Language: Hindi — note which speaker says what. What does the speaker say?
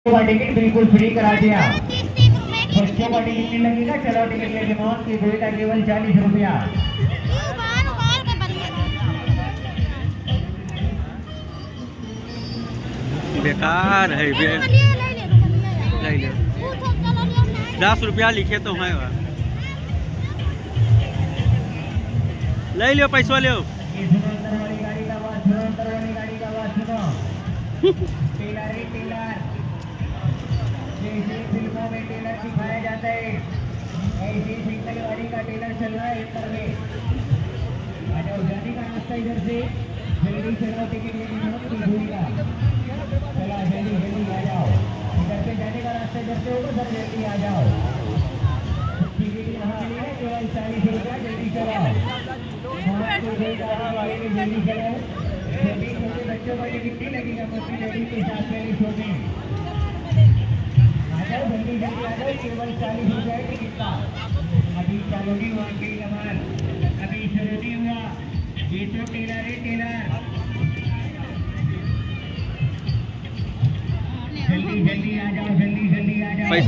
Speaker 1: का टिकट बिल्कुल फ्री करा दिया। बच्चों का टिकट नहीं लगेगा, चलो टिकट लेके मौत की गोली का केवल 40 रुपया।
Speaker 2: बेकार है बे, ले ले 10 रुपया लिखे तो है, ले लो पैसा लो।
Speaker 1: अंदर वाली गाड़ी का आवाज सुनो, अंदर वाली गाड़ी का आवाज सुनो। टेलर ही टेलर, जैसे फिल्मों में टेलर दिखाया जाता है ऐसे सिंगल गाड़ी का टेलर चल रहा है अंदर में। आ जाओ, जाने का रास्ता इधर से, जल्दी चलो टिकट लेके मौत की गोली का। चला जल्दी जल्दी आ जाओ, इधर से जाने का रास्ता इधर से होगा, सर जल्दी आ जाओ। टिकट यहाँ के लिए केवल 40 रुपया, जल्दी चलाओ। जल्दी चलाओ, छोटे छोटे बच्चों का टिकट नहीं लगेगा, मस्ती लेडीज के साथ पहले छोटे आ जाओ, जल्दी जल्दी आ जाओ, केवल 40 रुपया टिकट का। अभी चालू नहीं हुआ अंकिल कमाल, अभी शुरू नहीं हुआ, ये तो टेलर है टेलर। जल्दी जल्दी आ जाओ, जल्दी जल्दी आ जाओ।